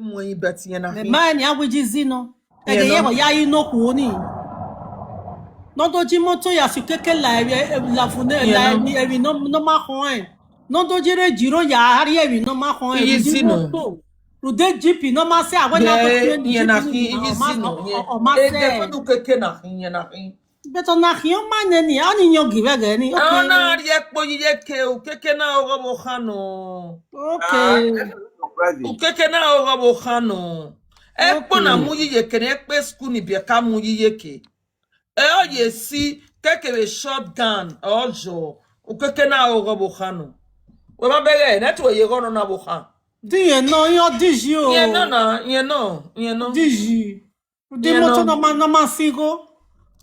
mwen beti yen Me ahi. man ya wijizino. Ege yebo ya inoku oni. Nodoji moto ya sukeke la fune la ewi no ma hoen. Nodoji re jiro ya hari ewi no ma hoen. Iyi Rudi zino. moto. Rude jipi no ma se awe na Ye, ni yen jipi ahi, ni iyi zino. o ma E se. defendu keke nahi, yen ahi. Beto na hiyo mane ni ani nyogi wege ni. Okay. Ana riek po yiye ke, u keke na ogo bo khano. Okay. U keke na ogo bo khano. Ekpo na mu yiye ke, ekpe sku ni bieka mu yiye ke. E o ye si, keke we shotgun, ojo. U keke na ogo bo khano. We ma bege, neto ye gono na bo khano. Diye no yo diji o. Ye no. Diji. Di moto no ma sigo.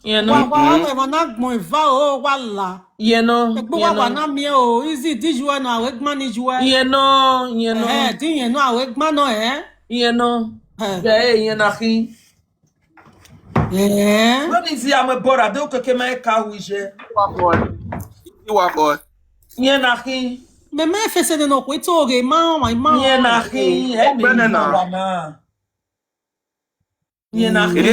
Wa na gbon va o wala. Ye no. Ekpo wa na mi o. Easy diji wa na we gman ni juwe. Ye no. Di no a we gman no Ye no. Ye na hi. When is he am a bora do ke me ka wije. You are boy. Ye na hi. Me fese de no kwito ge ma ma. Ye na hi. E me ni wa na. Ye na hi.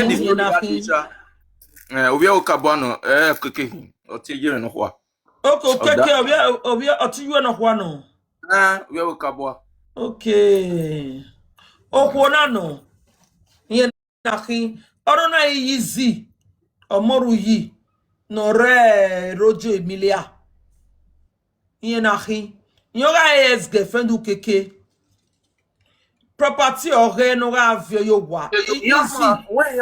Obi o kabano keke o ti yire no kwa. Okay, obi oti yu no kwa no. Obi o kabwa. Okay. Okwo na no. Ye na hi. Oro na yizi. Omoru yi. No re Rojo Emilia. Ye na hi. Yoga es girlfriend u keke. Property ore no ga avio yo wa. Easy. When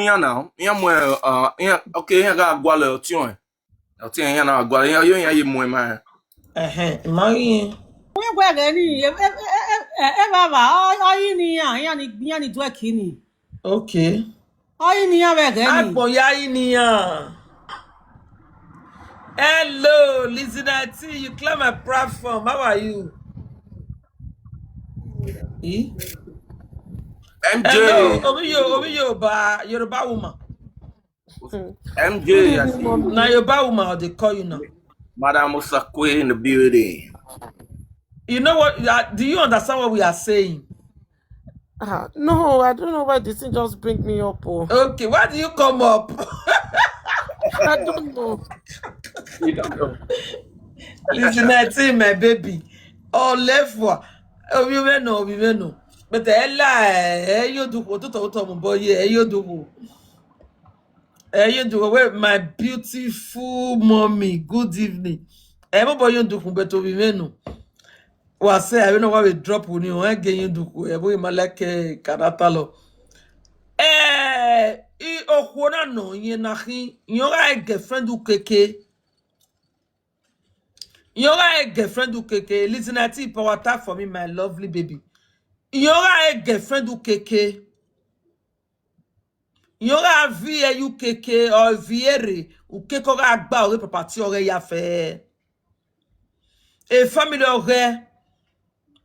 ya now. Okay, ya ga agwa le otion. Otion ya na agwa ya yo ya ye mu ma. Mari. We gwe ge ni baba ayi ni ya ni dwe kini. Okay. Ayi ni ya we ge ni. Agbo ya yi ni ya. Hello, Lizinati, you clear my platform. How are you? MJ. Hello, Obi Yoruba woman. MJ, Now Yoruba woman, they call you now. Madam Osakwe in the building. You know what? Do you understand what we are saying? No, I don't know why this thing just bring me up. Okay, why do you come up? I don't know. You don't know. Lizinati, my baby. Oh, left for. Obi no. But ella, you do what to boy, you do. You do my beautiful mommy. Good evening. Everybody you do but Obi no. Well, say I don't know why we drop on you. I get you do. We malake karatalo. Okwana no ye nahi. Yoga girlfriend u keke. Yoga girlfriend u keke. Listen at it. Power tap for me, my lovely baby. Yoga girlfriend u keke. Yoga vie you keke or viere. U keko ga agba ore papati ore ya fe. E family ore.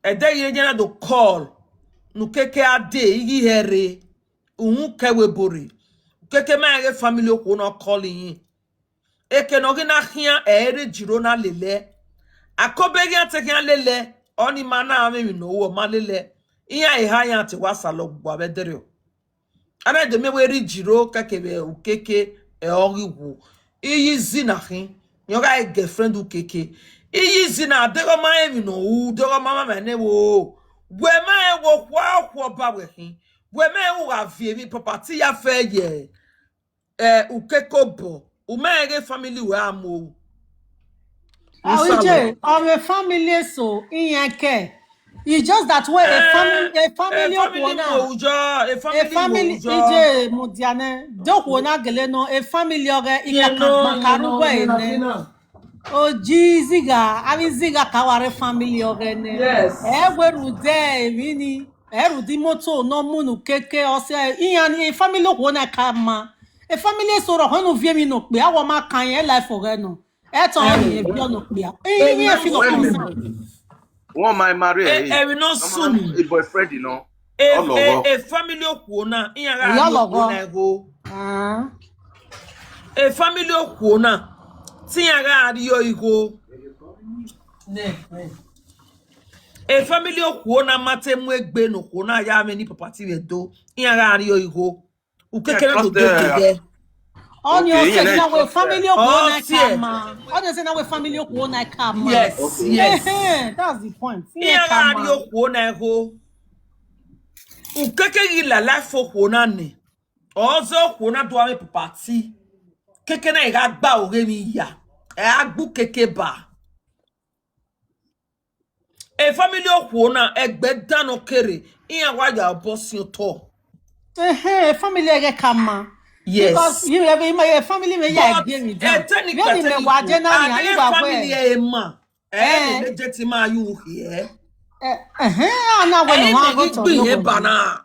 E de ye jena do call. Nu keke ade igi here. Uhu kewe bori. Keke ma ere family okwo no calling. Eke no gina hia ere jiro na lele. Akobegi ateke lele. Oni mana ame mi no wo ma lele. Iya iha ya te wasalo gbo abedere. Ana de me weri jiro kakebe ukeke e oriwu. Iyi zinahi. Yoga e girlfriend ukeke. Iyi zina dego ma emi no u dego mama mene wo. We ma e wo kwa ba we hin. We ma e wo avie mi property ya fe ye. Ukeko bo. Umege family we amo. Oje, our family so in it's just that way a family ije mudiane doko na gele no a family oge ikakakaru we ne oji ziga abi ziga kaware family oge ne egweru de mini eru di moto no munu keke ose iyan a family okwo na kama a family so ro honu vie mi no pe awo ma kan yen life oge no eton ni e bi ono pe iyan fi no concern. One my marry. We not soon. A boyfriend, you know. A family okuna iya na go. A family okuna ti ya ga ri yo igo. A family of Kuona Matemwe Beno, Kuona Yameni Papati do, Iarario Igo, Ukekena do Doke. On your Okay, say yeah, now we family of Oh, one kama. On your say now we family of one kama. Yes, yes. That's the point. Iarario Kuona Ho. Ukeke la life for Kuona ne. Ozo Kuona do ame Papati. Kekena Iragba Oremi ya. Agbu keke ba. A family of Kuona egbe dano kere. Iaraja boss your to. Family of kama. Yes. Because you have my family may But again. family ma. Legitima you here. Now when you want to go to Bana.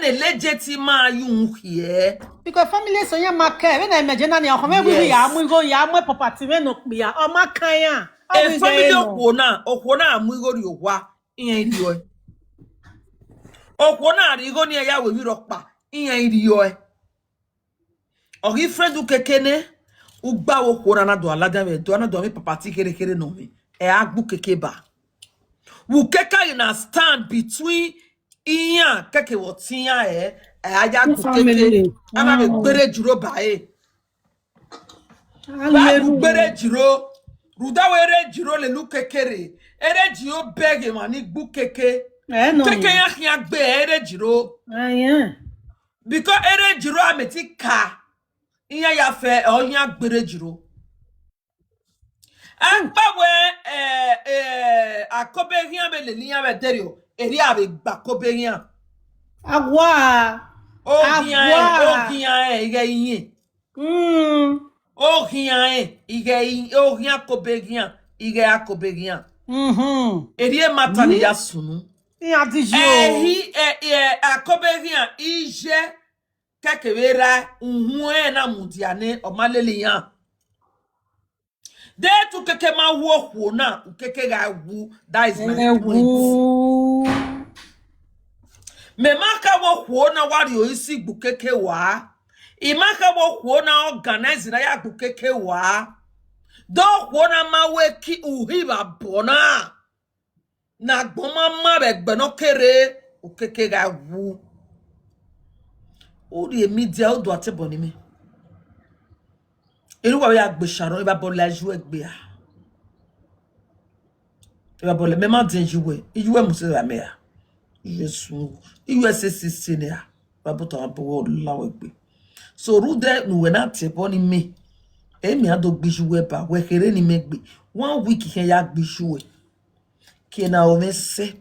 Legitima you here. because family so ya make when I imagine na ya come we ya mu go ya mu property we no ya o makan ya. A family okona amugo ri owa iyan iri o. Okona arigo ni ya we wi ropa iyan iri o. Ori fredu kekene ugba okona na do alada me do na do me property kere no me. E agbu keke ba. Wu keka in a stand between iyan keke wotiyan aja keke ana me gbere juro ba e. Ba gbere juro Rudawere jiro le lu kekere. Ere jiro bege mani gbu keke. Keke ya gbe ere jiro. Because ere jiro ameti ka. Iya ya fe onya gbere jiro. Agbawe akobe hian be le lian be derio. Eri ave gba kobe hian. Agwa. Ogian ige yin. Ogian kobegian, ige akobegian. Erie matani ya sunu. Ya dijo. Akobegian ije kakewera unhue na mudiane omalelian. De tu keke ma wo na ukeke ga wu. That is my point. Me maka wo na wari o isi bukeke wa. Imaka wo kuona organize na ya kukeke wa do kuona mawe ki uhiba bona na gboma mabe gbeno kere ukeke ga wu o di media o do atebo ni me elu wa ya gbe sharon iba bo la ju egbe a iba bo le mema din juwe ijuwe muse la me a Jesu USSC ne a ba bo to abo lawo egbe. So rude nu wena tepo ni me. Emi ado gbijuwe ba we kere ni megbe. 1 week hen ya gbijuwe. Ke na o me se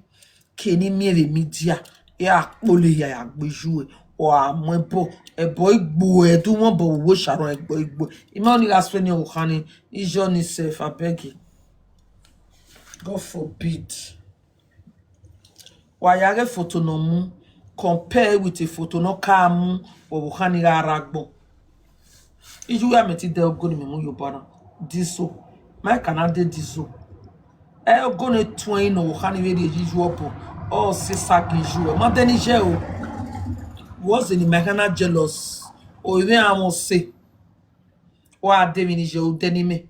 ke ni mere media ya pole ya gbijuwe o amebo ebo igbo e du won bo wo sharon igbo. Ima oni gaspe ni o khani ijo ni self abeg. God forbid. Wa ya ge photo no mu compare with a photo no kamu o khani ga ragbo iju ya meti de ogoni me mu yobana diso my canada diso e ogoni twin no khani we de iju opo o sisa kiju ma deni je o was in mekana jealous o even am say o ade mi ni je o deni me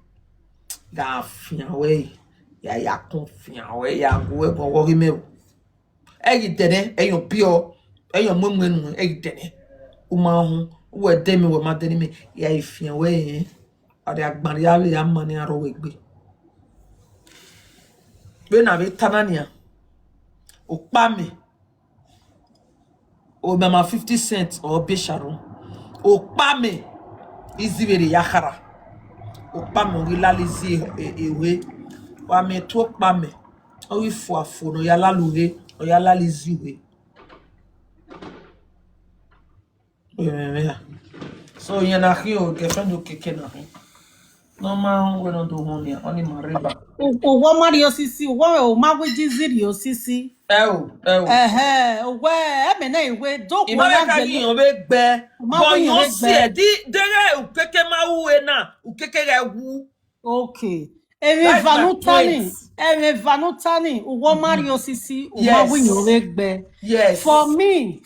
ga fian we ya kon fian we ya go e bon wo ri me o e dene e yo bio eyo mwemwenu egidene umahu we demi we madeni me ya ifian we ade agban ya le ya mani aro we gbe be na be tanania o pa me o mama 50 cents o be sharon o pa me izibere yakara o pa me o lalizi ewe wa me to pa me o wi fo afo no ya lalure o ya lalizi we. Yeah. So you na here girlfriend do keke na hin. No man we no do honey only marriba. O Mario Sisi, o magweji ziri osisi. We me na iwe do ko na gele. Ibo be gbe. But you see dere ukeke ma wu na, ukeke ga wu. Okay. Eme vanutani, uwo Mario Sisi, o magweji gbe. Yes. For me,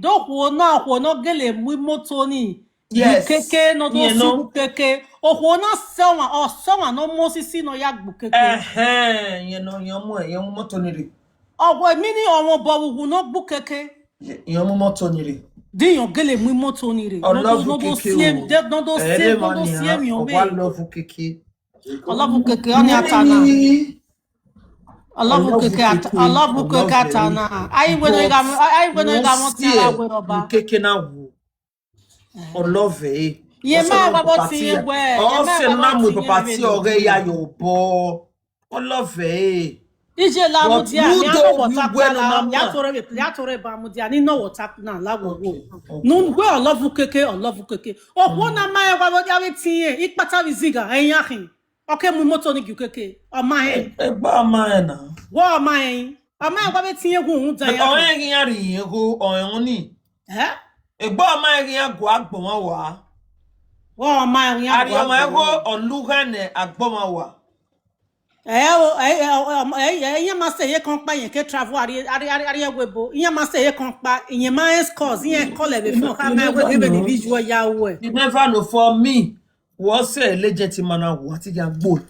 do ko na gele mu moto ni. Yes. Bukeke no do You si know. bukeke. O na sewa o sewa no mosisi no ya bukeke. You know, yomu motoniri. Ogwe mini omo bowu no bukeke. Yomu motoniri. Di yon gele mu moto ni re. I No love do keke siem, o. no do siem I yon be. love keke. I love keke oni atana. I love keke atana. Ai bueno ga mo ti ara gwe roba. Keke na wu. I love it. Ye ma wa bo ti ye gwe. Ye ma Se wa na bo mu ti papati ore ya yo bo. I love it. Ije la mu dia ni Ludo, amo wota you went on la mama. ya tore ba mu dia ni no wota na la wo wo. Okay. No gwe I love keke. O ho na ma ye wa bo dia we ti ye. Ipata viziga eyan kin. Okay mu moto ni keke. O ma he. Egba ma na. Wo ma he. O ma wa be ti ye gun un dan ya. O yen yan ri yen go o ni. Egba ma yen go agbon wa. Wo ma yen Ari o ma go oluhane agbon wa. Yen ma se ye kan pa yen ke travel ari webo. Yen ma se ye kan pa yen ma scores yen call e be fun ka ma we give the visual ya we. You never know for me. What say legit man what ti ya gbo.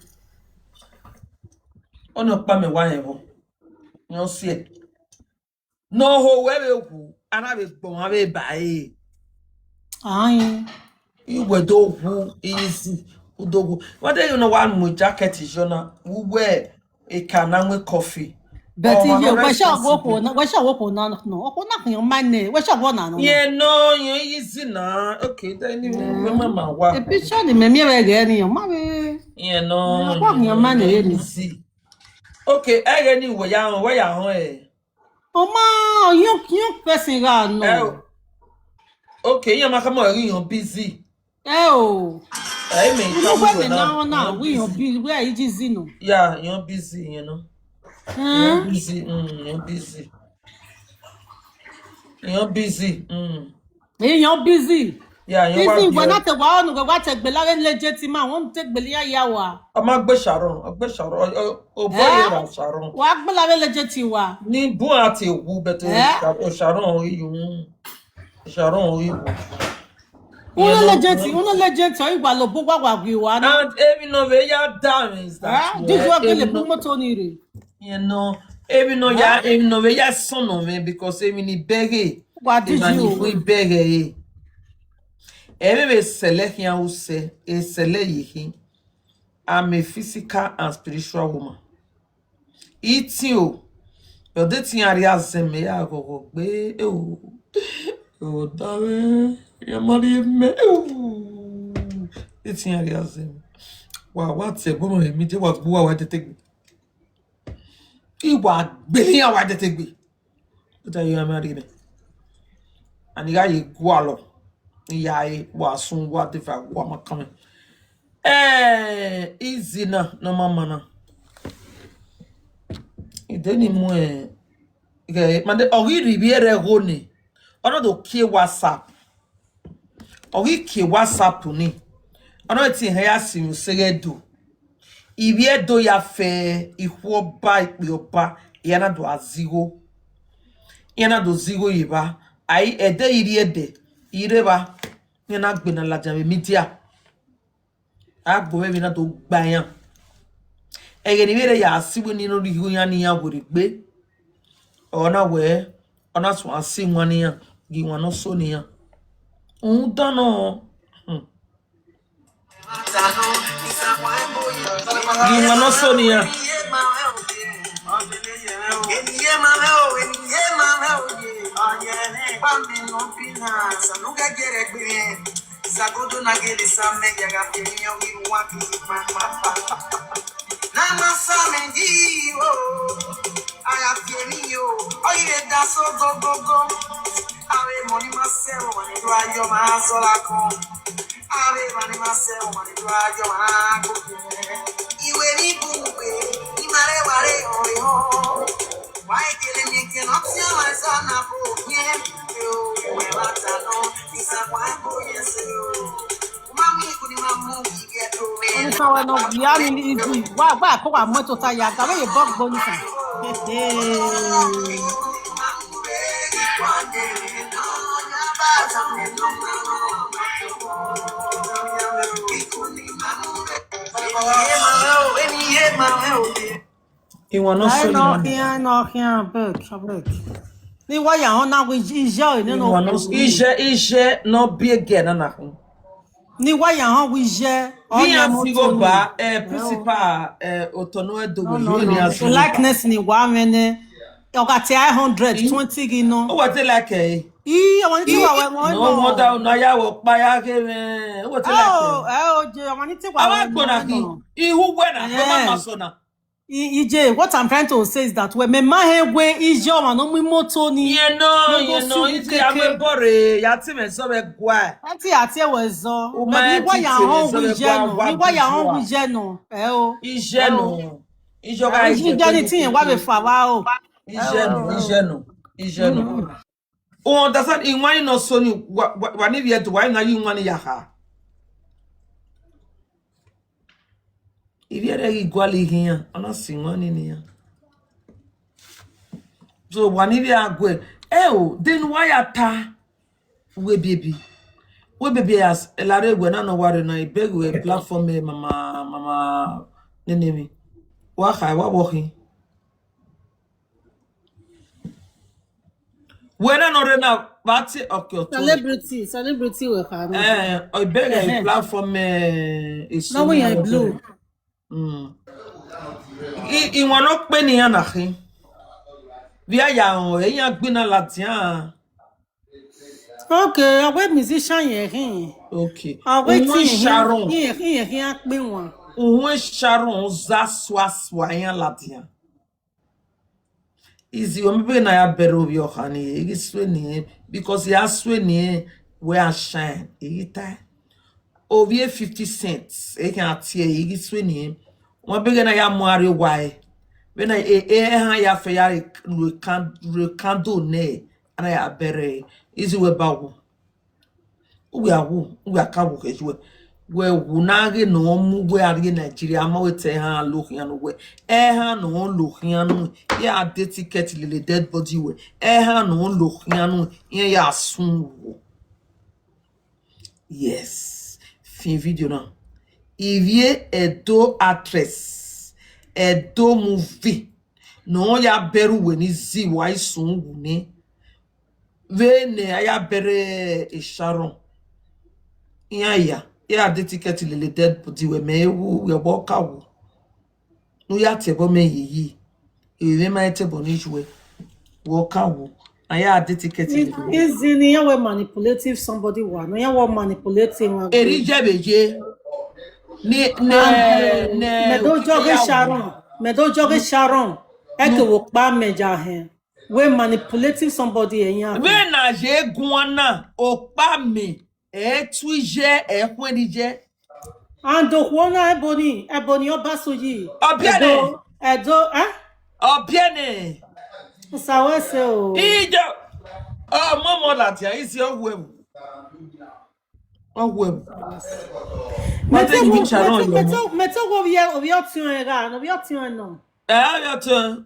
Ono pa me wa yen ho. You see. No ho we be ku ana be gbon wa be ba e. Ayin. Iwe do hu easy. Udogu. What you know one mu jacket is jona. We wear a can with coffee. But you we shall go na no. O na kan man ne. We shall go na no. Yeah, no, you easy na. Okay, then you remember what. The picture the me we get ni ma we. Yeah, no. What your man easy. Okay, anyway, where ya hon eh. O ma you person ga no. Okay, you ma come on busy. Oh. I mean, now we are busy. Where is busy no? Yeah, you're busy, you know. You're busy. You're busy. You're busy. You're busy. Yeah, you're busy. When I take one, go what take bela legitimate. Won't take belia yawa. I'm a Sharon. Oh, boy, Sharon. What bela legitimate? Ni buati wu beto Sharon you. Sharon you. Una legend so igba lo bo wa gbe wa na. And even no we ya damage that. This one gele bu moto ni re. You know, even no we ya son of me because even ni bege. What did you? We bege. Every select yan who say a select yi. I'm a physical and spiritual woman. Eating you. Your dating area zeme ya go gbe oh darling. Your money me. It's in area zeme. Wow, what's a woman? Me je wa gbo wa de take. Iwa gbe yan wa de take be. What are you married? And you yi gwa lo. Ya yi wa sun wa de fa wa ma kan. Easy na no mama na. Ideni mo mande ori riviere rone. Ono do ki WhatsApp. Ori ki WhatsApp ni. Ono ti he asim segedo. Iwie do ya fe ihwo ba ipe oba yana do azigo. Yana do zigo yiba. Ai ede iri ede. Ireba yana gbe na lajame media. Agbo me na do gbayan. Ege ni mere ya asibo ni no rihu ya ni ya wori gbe. Ona we ona so asi nwani ya gi wano so ni ya. Dano. Gi wano so ni ya. Zagudu na geli same yaga pinyo wi waki Nama same di aya pinyo oire da so go Ave money masero mani do ayo ma so la kon Ave money masero mani do ayo ma go Iwe ni bumbe ni mare ware ho Why killing me can not see my son na bo yen yo we lata no isa kwa bo yes yo mami kuni mamu get to me Oni sawa no bia ni easy wa ko wa moto ta ya ga we bug boni kan He will not I show know you. here, no here, but. Ni wa ya on na we ije ni no. Ije no be again na ho. Ni wa ya on we ije on Vi na an mo si to go ni. ba principal otono edogo No, yo ni no. asu. Likeness ni wa mene. O ka ti 120 gi no. O wa te like I want ti wa we mo no mo da no ya wo pa ya ke o wa te like je I want ti wa awa we gbona ki no. ihu we na mama so na. EJ, what I'm trying to say is that when me mahegwe ije o no mu moto ni. You know, it's a bore ya ti me so be gwa. Ati ewezo. O But ma ni wa ya ti hon so wi be je gwa no. Ni wa ya hon wi je no. O. Ije no. Ijo ga Ije ni tin yen wa be fa wa o. Ije no. O understand in why no so ni wa ni vie to why na you wan ya ha. Ivere iguali hian, ana sinwani ni ya. So wanibi agwe, then why ata we baby as elare we na no worry na beg we platform mama nenemi. Wa khai wa wohi. We na no re na bati okay. Celebrity we ka. I beg a platform is No we are blue. I wanna pe ni ya na khi. Via ya on eyan gbina latian. Okay, awe musician yen hin. Okay. Awe ti Sharon. Yen pe won. Uhun Sharon za swaswa yan latian. Easy o mbe na ya bere obi ohani igi swe ni because ya swe ni we a shine ita. Obi 50 cents e kan atie igi swe ni won be na ya muare why. When I ha ya fe ya rekando ne ana ya bere izi we bawo we akawo keju we wu na ge no mu we ari Nigeria ma we te ha lohian we ha no lohian ya de ticket le dead body we ha no lohian ya sun wo. Yes fin video na Ivie edo actress Edo movie no ya beru weni zi wa isun wuni ve ne ya bere Sharon ya de ticket le dead body we me wu we boka wu no ya tebo me yi e ma tebo ni juwe wo ka wu na ya de ticket le Is in ya we manipulative somebody one. No ya we manipulating one. eri jebeje ni Me do joge Sharon. Eke wo pa meja hen. We manipulating somebody eyan. we na je guana o pa mi tuije hwenije And the one ebony obasoyi. Obiene. Edo obiene Sawese o. ijo momo latia isi ogwebu Meto go obi otion era, no bi otion no. ya to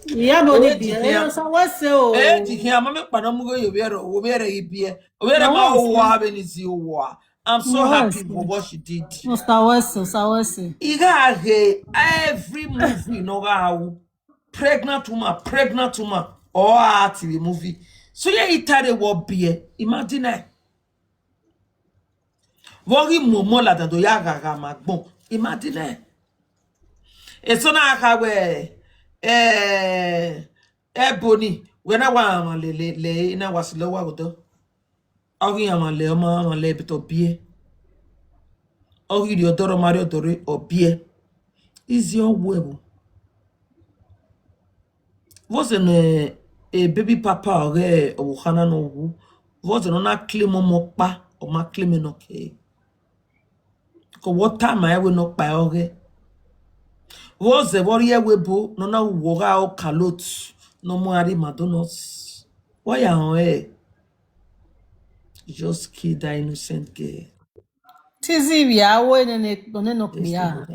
Ya boni bi. Sawese o. Dikia mama kpana mu go yobere ibie obere ma wo ha be ni si wo. I'm so happy for what she did. Sawese. Iga every movie no ga pregnant woman or TV movie. So yeah, itare wo bie. Imagine. Vori momo la do ya gaga magbon. Imagine. E so na aka we ebony when I want le na wasilo wa godo. Ori amale o ma le bito bie. Ori di odoro Mario dore obie. Easy on webo. Você ne baby papa ore o khana no wu. Você no na claim mo pa o ma claim no ke. Ko what time I will not pa ore. Você wori webo no na wo ga o kalot no mo ari madonos. Why are just kill that innocent girl. Tizi bia wo ne no bia.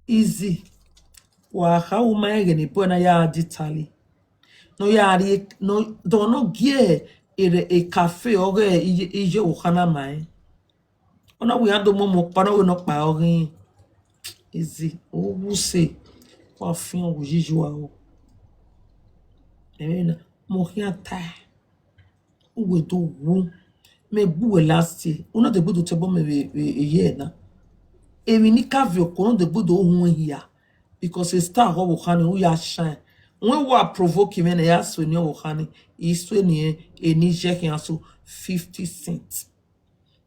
Easy. Wa how my geni pona ya ditali. No ya no do no gie a cafe or ije o khana mai. On a we ando momo pana we no pa orin. Easy. O wuse. Wa fin o jiju a o. Emena mo ria ta. We do wu. Me bu last year. Una de budo tebo me ye na. E mi ni ka vi okono de budo hu here. Because a star ho wo khani u ya shine. When we are provoking men ya so ni wo khani, iso ni eni je ki aso 50 cents.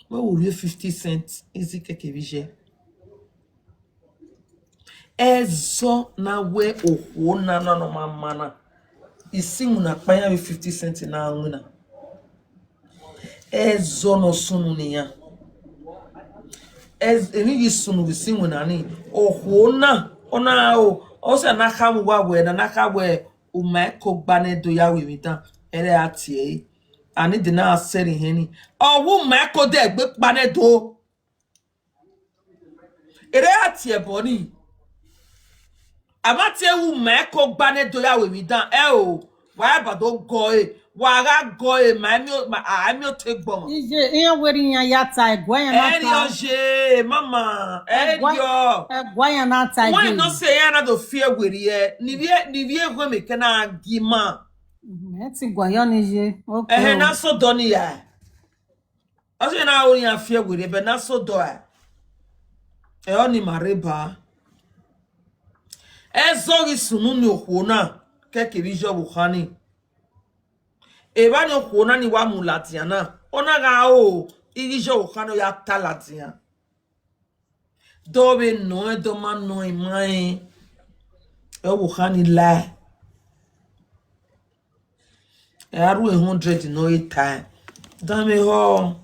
When we real 50 cents, easy keke vije. Ezo na we oho na no mana. Isi una kpanya with 50 cents na nguna. Ezo no sunu ni ya. Eni yisunu bisi nguna ni. Oho na ona o se na khamu wa we na khawe uma ko gbane do ya we mitan ere atie ani de na aseri heni owo ma ko de gbe gbane do ere atie boni abati ewu ma ko gbane do ya we mitan o wa ba do go wa ga go mi o te gbon ije iyan weri yan yata egwa na eri oje mama edio egwa yan na ta why not say yana do fear weri e ni vie go me kana gima ti gwa yo ni je okay na so do ni ya o se na o yan fear weri be na so do o ni mareba ezori sunu ni okona keke bijo bukhani e ba ni okona ni wa mulatiana ona ga o irijo bukhano ya talatia dobe no do man no mai e bukhani la e aru 100 no e time dame ho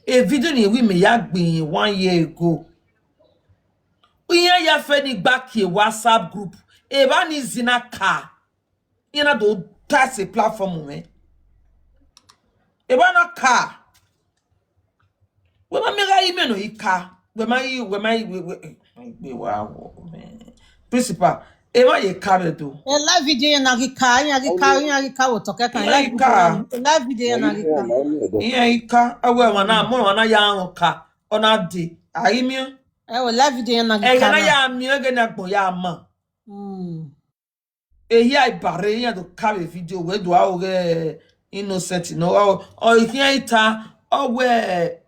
e video ni wi me ya gbin 1 year ago Uya ya fe ni back here WhatsApp group. Eba ni zina ka. Ina do tax a platform me. Eba na ka. We ma mega ime no ika. We wow. Principal. Eba ye ka me do. e live video na ka wo to ke kan live video na ka Iya ika. Awe wana ya an ka. Ona di. Aimi. e wo live video na E yana ya mi ege na gbo ya ma. E ya ibare ya do carry video we do awore innocent no or here ita where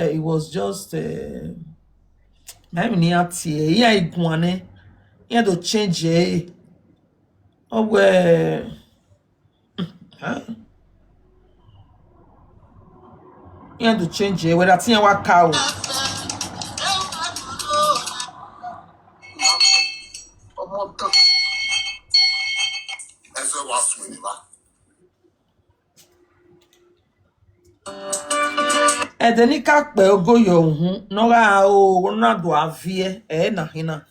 it was just maybe ni ati ya iguane ya do change where ya do change we that ya wa cow Edenika pe ogoyo ohun no ga o na do avie na hina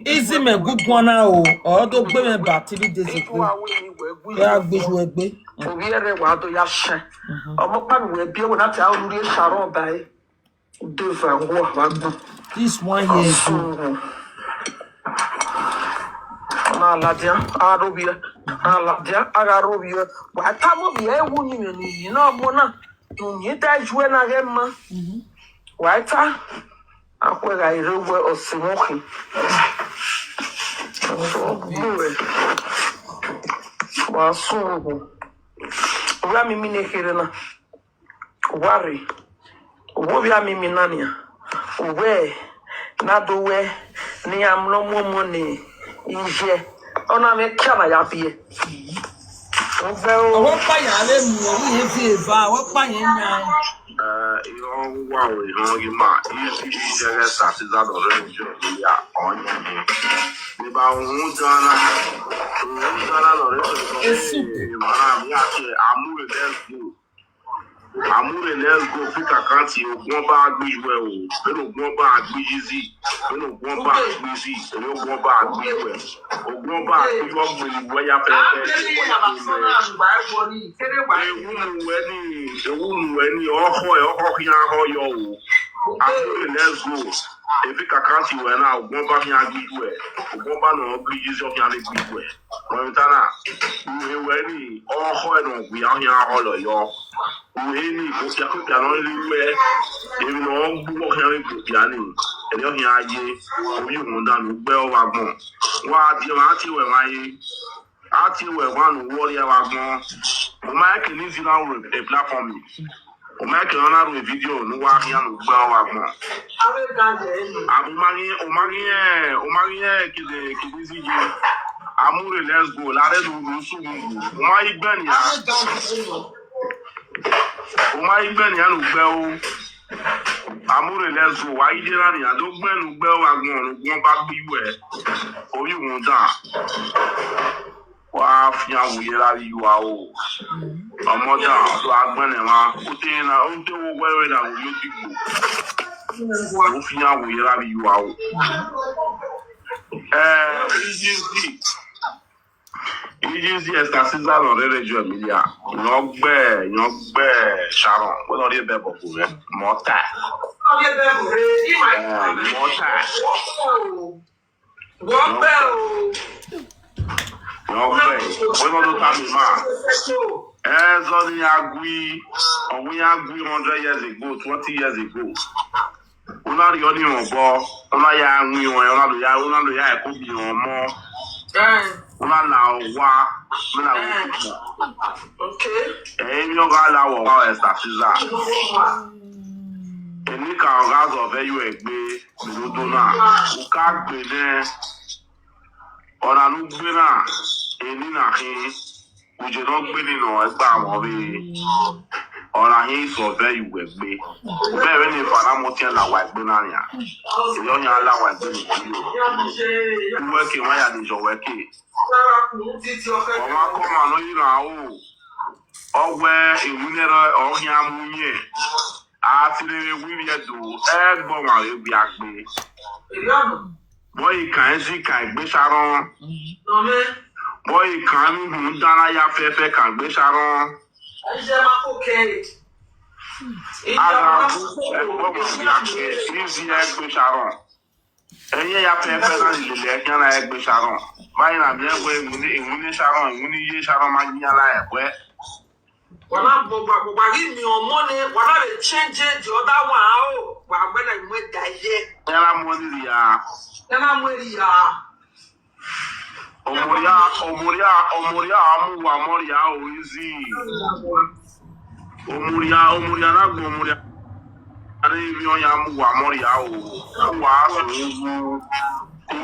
Easy me good one o do gbe me ba 3 days ago ya gbeju egbe obi ere wa do ya hye omo pa mi we bie wo na ta ori sharon bai deva wo wa gbo this 1 year ago na ladia arobia agarobia wa ta mo bi ewu ni ni na mo na ni ta juwe na gemma wa ta akwega irewe osimoki wa sugu wa mimi ne kirena wari wo bia mimi nania we na do we ni amlo mo ni ije ona me kama ya bie o pa ya le mu o ye fi eva o pa yen nya you wow you ma you just started that already ya on ni ba un jana already mara mi ati amure let's go pick a country ogun ba agbiwe o pẹ̀lú ogun ba agbiyizi pẹ̀lú ogun ba agbiyizi pẹ̀lú ogun ba agbiwe ogun ba agbiwo gbe ya pe ewu nu we ni oho ki an ho yo o Let's go. If you can't see when I won't buy me a good way, won't buy no good use of your good way. When you ready, all hard we are here all of y'all. We need to get a only way. If you know who can be pianing, and you're here, you won't done well. What you are to when I tell you one warrior wagon. My can easy now a platform. O ma ke ona ro video no wa hia no gba wa gbon o mari kide ziji amure let's go la re do su o ma igbe ni no gbe o amure let's go wa ide ra ni do gbe no gbe wa gbon won ba gbe iwe o yi won da wa fi awon yera yu wa o ọmọdé àtọ agbẹnẹ wa ó tẹ ẹ náà ó ń tẹwọ wẹrẹ náà wò ló ti gbò ó fi hàn wòye lábí yìí wà o. EGC Esther Caesar lọrẹrẹ ju Emilia ìyàngbẹ Sharon wọn lọ rí ẹbẹ bọ kò rẹ mọta wọn lọ ta mi máa. Ezoni agui 100 years ago, 20 years ago. Una ri oni obo, una ya anwi won, una lo ya eko bi won mo. Una la wa, una wo. Okay. Mi o ga la wo wa Esther Caesar. Eni ka o ga zo fe yu egbe, mi do na. O ka gbe ne. Ona nu gbe na, eni na hin. Uje no gbe nínú ẹgbà àwọn bí ọ̀rọ̀ yín ìsọ̀bẹ́ ìwẹ̀ gbé bẹ́ẹ̀ rẹ̀ ní ìfàlámọ́ tí ẹ̀ làwà ìgbé náà yà èyí ọ̀yàn aláwà ìgbé nìyí o wẹ́kẹ̀ wọ́n yà ní ìjọ wẹ́kẹ̀ ọmọ akọ́mà ló yìí rà ó ọwẹ́ ìwúnẹ́rẹ́ ọ̀hìn amúnyẹ̀ àtìrẹrẹ wíwí ẹ̀dùn ẹ̀gbọ́n wà rẹ̀ bí agbé wọ́n yìí kàn ẹ́ sí kàn ìgbé sarán. Boy, can you dana ya fefe can be Sharon? Sharon. And ya fefe and the egg Sharon. Mine are there when Sharon, when you Sharon Magna where. When I'm give me your money, when I change it, the other one, when I went that then I'm with ya. Omoria amu wa moria o easy. Omoria na gbo omoria. Ari mi o ya amu wa moria o. Wa so ko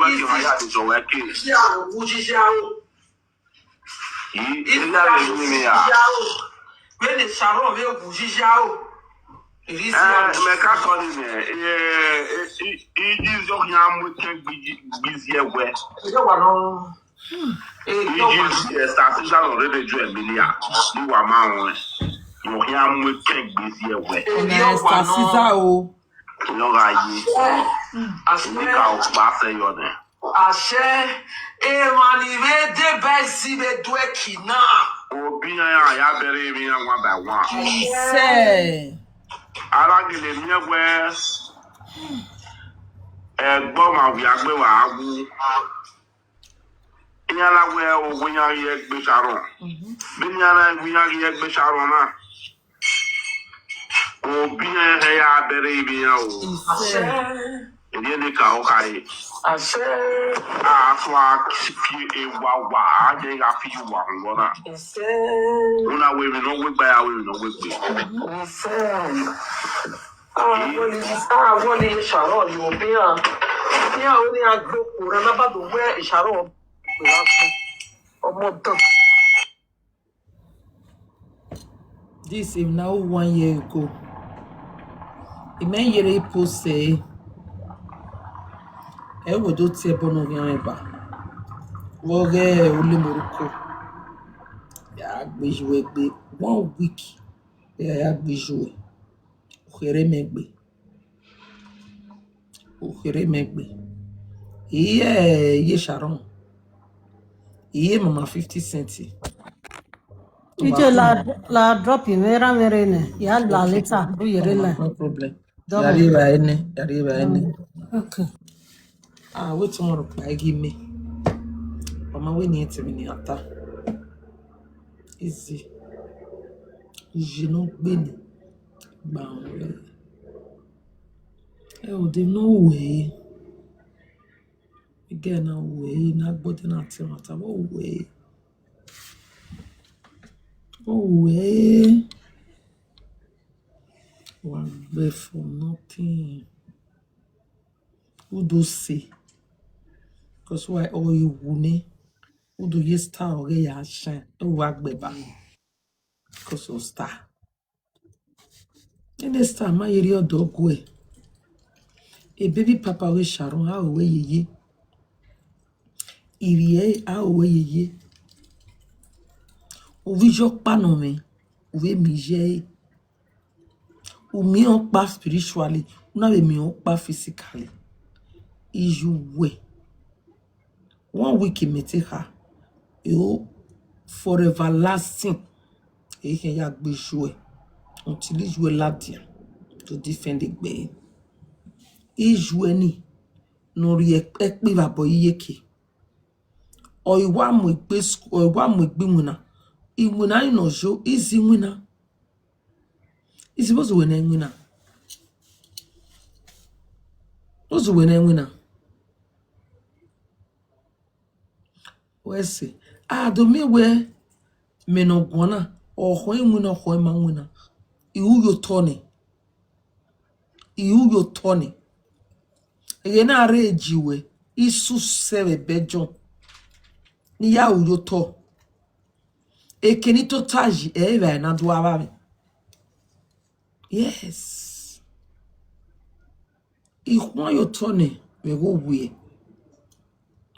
we ki ma ya de jo we ke. Ya o buji sha o. Ila le ni ya. We ni Sharon we buji sha o. Me ka so ni is yo ya amu ke busy we. Esther Caesar already do Emilia. You are man. You hear me take busy away. Esther Caesar o. You are ye. As we go pass your name. Ashe emanive de besi be dwekina. Obi ya bere mi na one by one. Say. Aragile mi egbe. Egbo ma wi agbe wa agu. Nyala we o winya ye gbe Sharon. Binyala winya ye gbe Sharon na. O binya he ya bere bi ya o. Ede ne ka o kare. Ase a fa fi e wa aje ga fi wa ngona. Una we no we gba ya we no we gbe. Wọ́n Sharon yo bi ya. Ya o ni agbo ko ra na ba do we Sharon. This is now 1 year ago. The man here post say, "I would do bono yamba. Woge only Morocco. Ya bijoué be 1 week. Ya bijoué. Okere megbe. Ye Sharon. Iye mama 50 cents. Ije la drop mere ne. Ya la later do yere la. No problem. Double. Yariba ene. Okay. Wait tomorrow by give me. Mama we need to be ata. Easy. Je no gbeni. Gba they no way. Again, no way. Not body not timata. Oh way. Oh way. One way for nothing. Who do say? Because why all you wune? Who do you star or ya shine? Oh, work beba. Because of star. In this time, my area dog way. A baby papa we Sharon, how away ye. Irie, how away ye. Ouvi jok pa non me. Ouvi mi je. Ou mi on pa spiritually. Ou na mi on pa physically. Iju we. 1 week in meteka. You for everlasting. E ken yak be jouer. Until il joue là-dedans. To defend the bay. Il joue ni. No ri ek bi va boy yeke. O iwa mo gbe o iwa mo gbe wina. Iwina no jo easy wina. Is supposed to win winner. What's the winner? Where's see? Do me where me no gonna or when winner or man winner. You Tony. You Tony. Again, I rage you way. Isu seve bejon. Ni ya uyo to. E kenito taji eva na duava. Yes. Ikhwan yo Tony. We go we.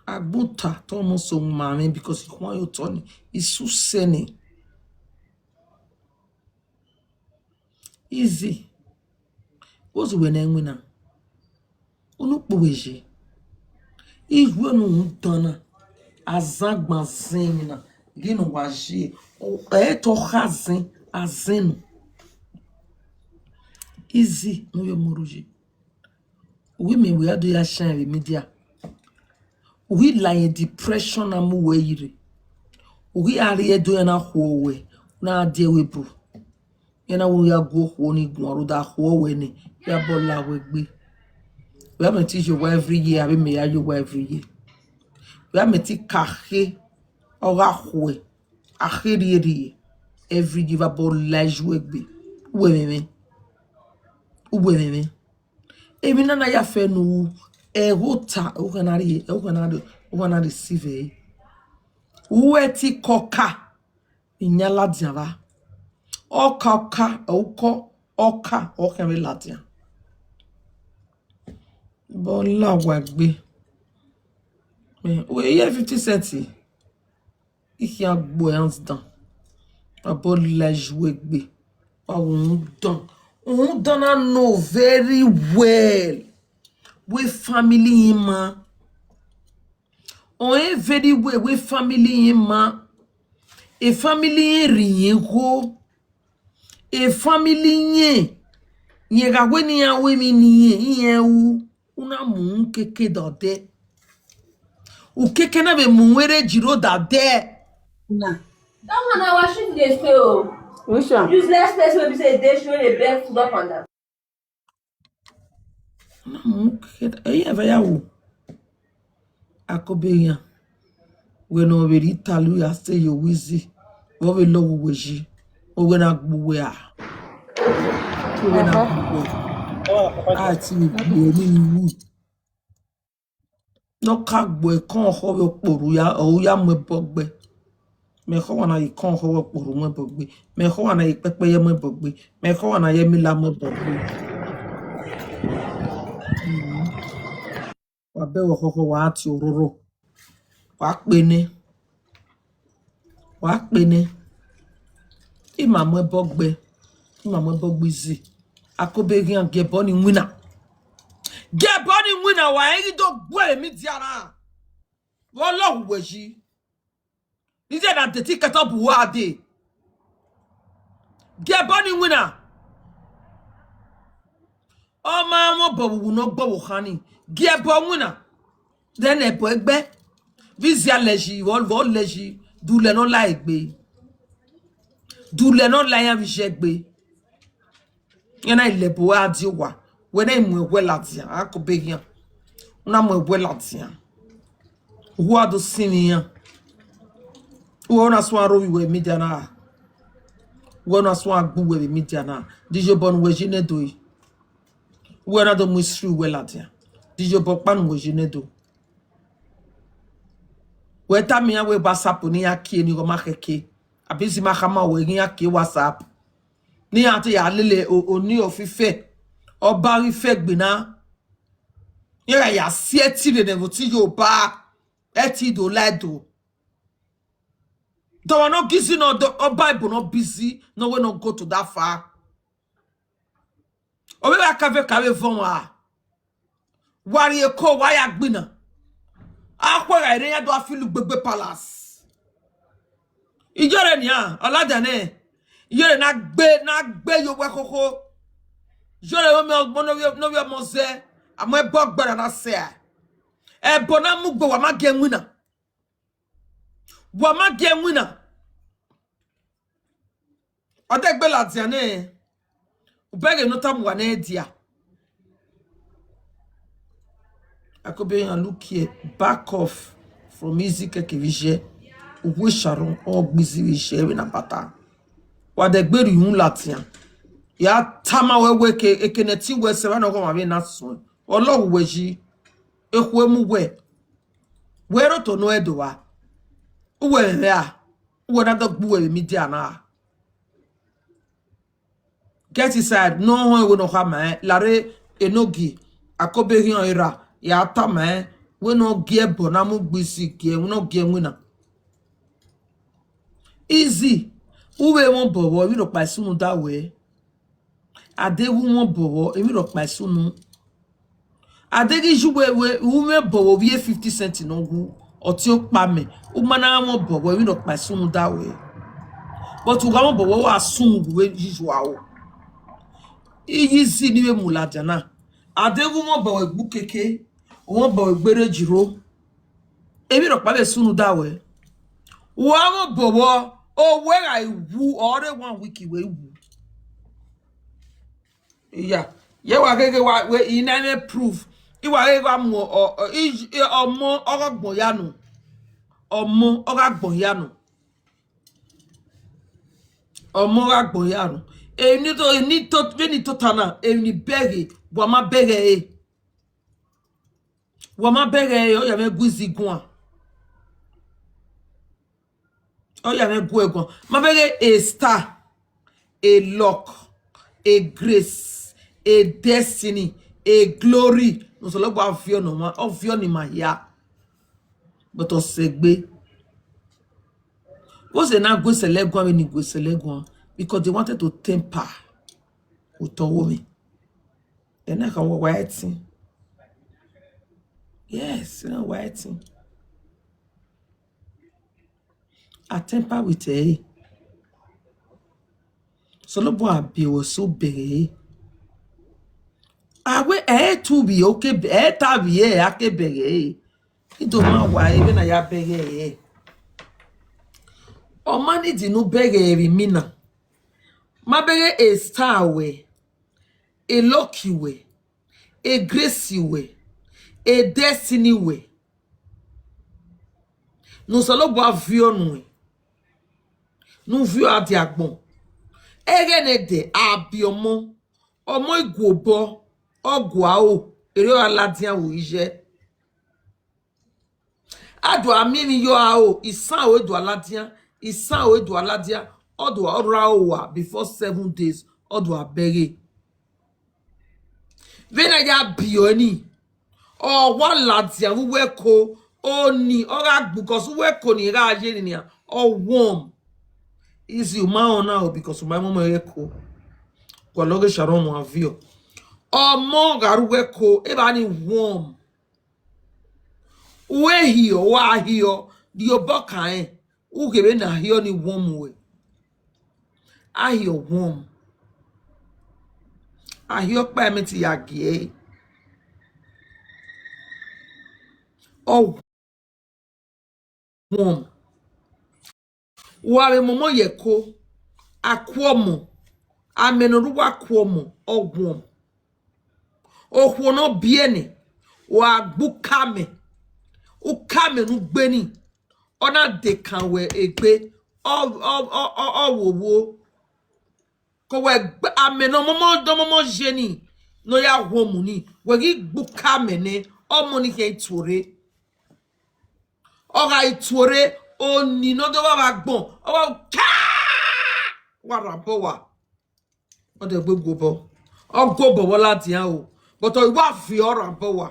Abuta tomo so mame because ikhwan yo Tony. Isu sene. Easy. What's the winner? Unu poeje. Igwe no dana. Azagba zenina. Gino waji. O eto khazin azenu. Easy no yo moruji. Women we ado ya shine media. We lie depression amu weire. We are edo na howe. Na ade webu. Yana wo ya go ho ni gun da ho we ni. Ya bola we gbe. We have to teach you every year. I mean, you every year. We have to teach kahe or ahwe. Ahiri every year about life we be. Uwe me. Ebi na ya fe no rota o kana receive. Uwe ti koka inyala diava. Oka oka me ladia. Bola wagbe. We here 50 cents. If you have hands down. About l'âge wegbe. On don't know very well. We family ima. On very well we family ima. A family riego. A family nye. Nye gagweni ya we mi nye u. Una mu keke dode. U keke na be muwere jiro dade. Nah. That one I was shooting this too. Which one? Useless place where we say they show a bed food up on them. Una mu keke da. Eya ya u. Akobe ya. We no be Italy ya stay you wizi. Wo we lo wo ji. O we na gbuwe a. O we na gbuwe. Ati gbuwe ni. No ka gbuwe kan ho we poru ya o ya mo bogbe. Me ho wana yi kan ho we poru mo bogbe. Me ho wana yi pepeye mo bogbe. Me ho wana ye mi la mo bogbe. Wa be wo ho wa ati ororo. Wa pe ni. Ima mo bogbe zi. Akobe gian geboni winner. Geboni winner wa eri do gwe mi diara. Wo lo weji. Ije na teti kata buwa de. Geboni winner. O ma mo bo no gbo khani. Gie bo muna. Den e bo egbe. Vizia leji vol leji du le no la egbe. Du le no la yan vi jegbe. Yana ile bo adi wa. We na mu egwe latia akobegian. Una mu egwe latia. Wo ado sinian. Wo na so aro we media na. Wo na so agbu we media na. Dijo bon we jine do yi. Wo na do mu sri we latia. Dijo bon pan we jine do. We ta mi we WhatsApp ni akie ni go ma keke. Abisi ma khama we ni akie WhatsApp. Ni ati ya lele oni ofife. Oba ri fe gbina. Yera ya sieti de nevoti yo ba. Eti do ledo. Don't no busy no Bible not busy. No we not go to that far. Obe ba kave von wa. Wari eko wa ya gbina. Akwara ire ya do afilu gbegbe palace. Ijore ni a oladane. Ijore na gbe yo we koko. Ijore no we moze. Amo ebo gbara na se. E bona mu gbo wa ma ge nwina. Wa ma ge nwina. Odegbe latiane. Ubege no tam wa na edia. I could be and look here, back off from easy kekevije. Uwe sharon or busy we sharing a bata. What the berry yun latian. Ya tama we ekeneti we serano go ma na so. Olo weji ekwe mu we. Wero to no edowa. Uwe ya. Uwe na do buwe media na. Get inside. No one will no have lare enogi. Akobe hion era. Ya tama we no gie bonamu gbisi gie we no gie wina. Easy. Uwe won bowo we no pa sunu that way. Ade wu won bowo we no pa sunu. Ade gi juwe we me bowo we 50 cent no gu oti o pa me. U mana won bowo we no pa sunu that way. But u ga won bowo wa sunu we usual. Easy ni we mulajana. Ade wu won bowo egbu keke. Won bowo egbere jiro. Emi ro pa be sunu that way. Wa bowo oh where I woo or 1 week we woo. Yeah. Ye wa gege wa we inane proof. I wa gege wa mo omo ogagbon yanu. Omo ogagbon yanu. Omo ogagbon yanu. Ni to tana ni bege wa ma bege e. Wa ma bege e o ya me guzi gwan. Oh yeah, me go egon. Ma bege a star, a luck, a grace, a destiny, a glory. No so logo afio no ma, afio ni ma ya. But o segbe. What's the na go selegwa when you go selegwa? Because they wanted to temper with a woman. And I can waiting. Yes, you know waiting. I temper with her. So no boy be was so big. I will to be okay, tabi ake big. It don't matter why even I beg. O money di no beg mina. Ma beg a star way, a lucky way, a gracie way, a destiny way. No solo boy view no. Nou view a diagbon. Egenede a biomo. Omo igwobo. Ogwa o. Ere o aladian wo ije. Ado amini yo a o. Isan o edo aladian. Isan o edo aladian. Odo ora o wa. Before 7 days. Odo abere. Vena ya bioni. O wa ladian. Uwe ko. O ni. Ora because uwe ko ni ra aje ni ya. O warm. Easy uma now because my mama eko kwa loge sharon mo avio o mo garu eko e ba ni warm we hio wa hio di oboka u gebe na hio ni warm we a hio warm Ahiopa meti yagie. Oh, wom. Ware momo yeko. Akwomo. Amenoruwa akwomo. Oh, wom. Oh, wono biene. Wa bukame. Ukame nu gbeni. Ona de kanwe egbe. Wo. Kowe ameno momo jeni. No ya womu ni. Wegi bukame ne. Omoni ke itore. Ora itore. Oni no do wa gbon. Owa ka. Wara bowa. O de gbe gobo. O gobo wo lati an o. But o wa fi ora bowa.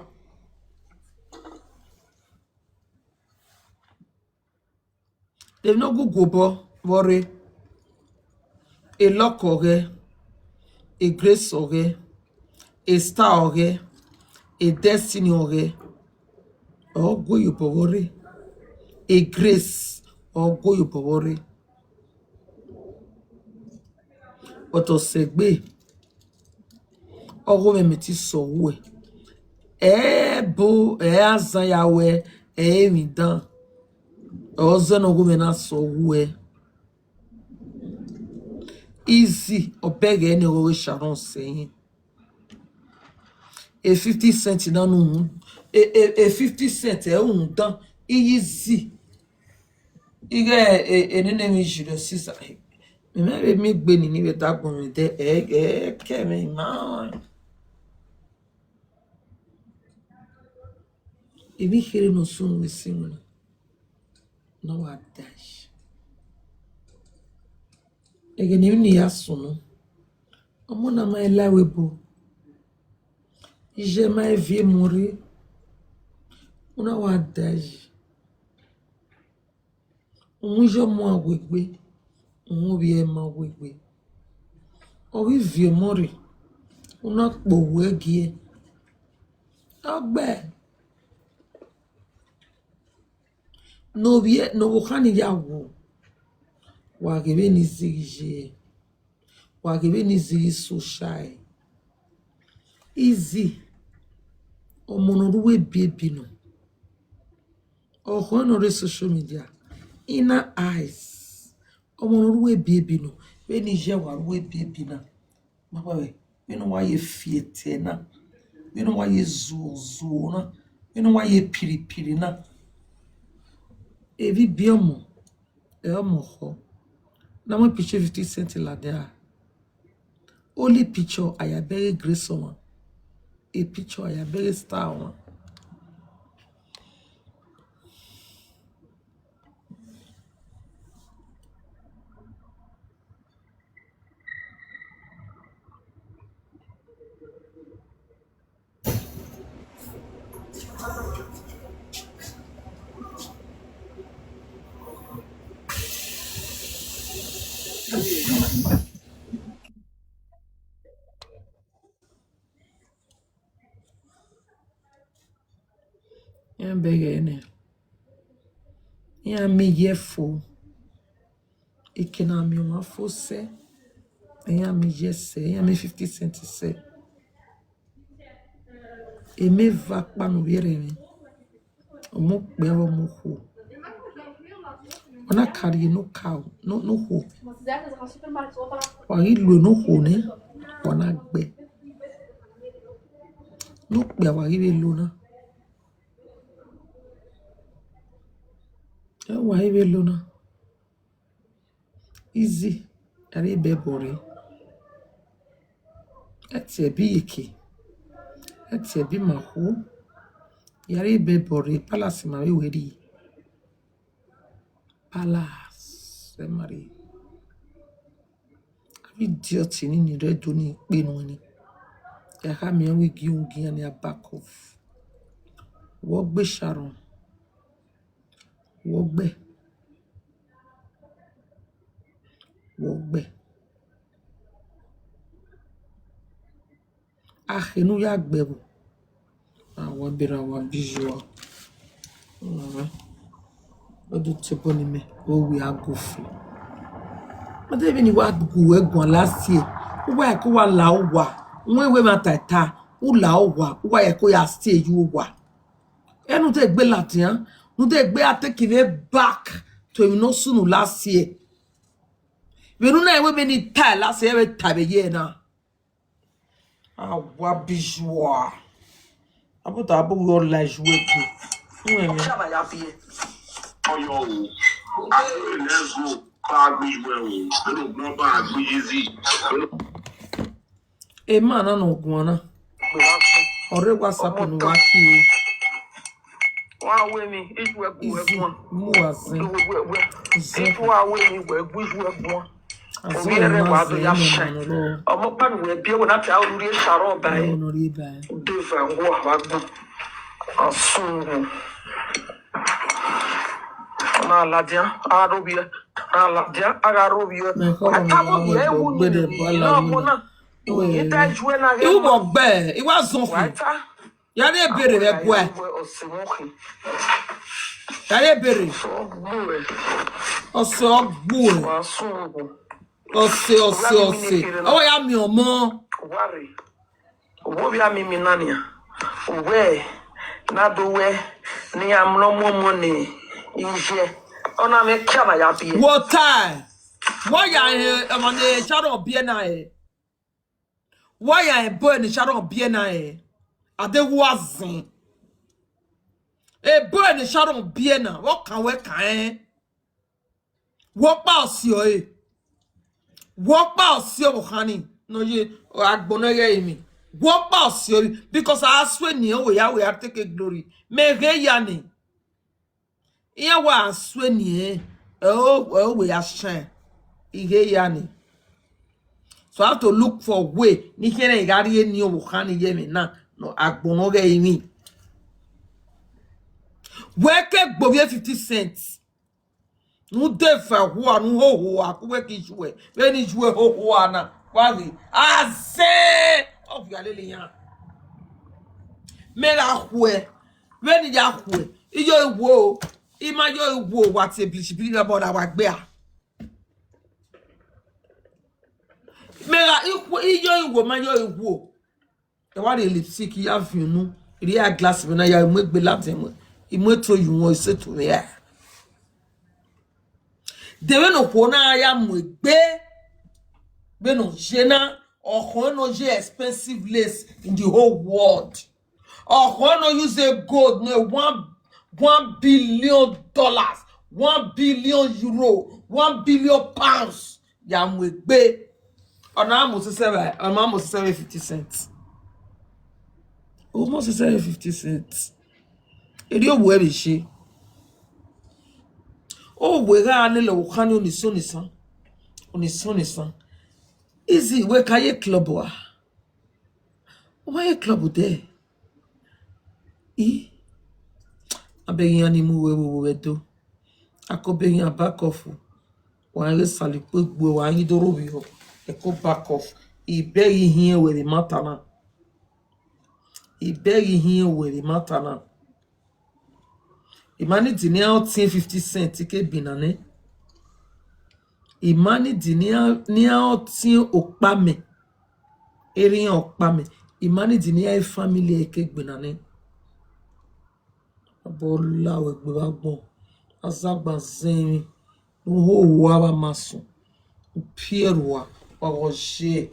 They no go gobo worry. A luck oge. A grace oge. A star oge. A destiny oge. Oh go you worry. A grace or go you worry. But o segbe. Ogo me meti so we. Bo azan yawe mi dan. Ozo no go me na so we. Easy obege any we Sharon saying. A 50 cent na no. A 50 cent dan easy. Ige enene jure sisa. Me gbe ni be dagbon mi de ke me ma. Ebi here no sun we sing. No wa dash. Ege ni ya sunu. Omo na ma elawebo. Je ma vie mourir. Una wa dash. Unjo mo agwegbe. Unbi e ma agwegbe. Owi vie mourir. Una po wegie. Ogbe. No bien, no wokani ya wo. Wagebe ni zigije. Wagebe ni zigi social. Easy. Omonoruwe baby no. Ohono social media. Inner eyes. Omonoruwe baby no. We ni je waruwe baby na. Mabawe. We no wa ye fiete na. We no wa ye zo na. We no wa ye piri na. Evi biomo. Omo ho. Na mo picture 50 cent la there. Only picture I a very grace one. A picture I a very star one. Yan bege ne. Yan me yefo. Ikena mi ma fo se. Yan me yese. Yan me 50 cent se. E me va pa no yere mi. Omo pe omo ho. Ona carry no cow. No ho. Wa ilo no ho ne. Ona gbe. No pe wa ire lo na. Wa ire lo na. Easy. Are be bore. Ati bi yeke. Ati bi maho. Yare be bore palace ma we weri. Palace Marie. Idiot ni redo ni pe no ni. Ya ha mi we gi ungi ani back off. Wo gbe Sharon. Wo gbe. Ah, enu ya gbebo. Awa bira wa bijou. Odu tipo ni me. O we agofu. But even you wa gu egun last year. Wa ko wa la o wa. we matata ula owa wa ye ko ya stay you wa e nu te gbe latian nu te gbe atekire back to him no sunu last year we nu na we be ni tie last year we tie be year na wa bijwa abuta abu yo la jouer ku we Chama ya fie. Ọyọ o. Let's go. Bá gbé ìwé o. Nínú gbọ́n bá gbé easy. e ma na no gwana ore whatsapp no wa ki Wa we mi isu e ku e won. mu azin Isu wa we mi we gu isu e won. azin Obi ere ma wa do ze ya no shan. no no Omo pa ni we bi e won na ta ori e saro ba e. no riba Deva wo wa gbon. Asun. Na ladia arobia. Na ladia agarobia. me ko Atabo bi e mo wu gbe de ni. bala No mi mo na. Ita juwe na iwu mo gbe iwa zon fu Waita. ya le bere be gwa ya le bere oso gbu ose o ya mi omo Owó bí a mímí náà nìyà. Òwe nádó wẹ́ ní amúlọ́mọ́mọ́ ní iṣẹ́. Ọ̀nà mi kí àmàyà bí ẹ. wo time wo ya mo ne shadow bie na e wo ya boy ni shadow bie na e ade wo azin e boy ni shadow bie na wo kan we kan wo pa osi o e wo pa osi o khani no ye agbona ye mi wo pa osi o because I swear ni o we ya take glory me re ya ni iya wa swear ni we ya shine ihe ya ni so I have to look for way ni kene igari ni o khani ye mi na no agbona ge mi weke gbobie 50 cents nu defa ho anu ho akuwe ki juwe we ni juwe ho ana kwari aze of ya lele yan mera hwe we ni ya hwe iyo iwo ima yo iwo wa te bi na boda wa gbe a mera iyo iwo ma yo iwo e wa le lipstick ya finu ri a glass bi na ya mo gbe lati mo imo to yu won se to me ya dewe no kona ya mo gbe be no jena or no je expensive lace in the whole world or no use a gold no $1 billion, $1 billion euro, £1 billion ya mo gbe ona almost 50 cents almost 50 cents eri owo e be se o we ga le lo kan ni sonisan easy we kaye club wa o ye club there abeyan ni mu we do akobeyan back off wa le sali pe gbo wa yin doro bi o e ko back off iberi hin we the matana imani dini out 50 cents ke binane imani dini out okpame erin okpame imani dini ai family ke binane abola we gbe wa gbon azagba zen ho wa ba masun pierre wa o je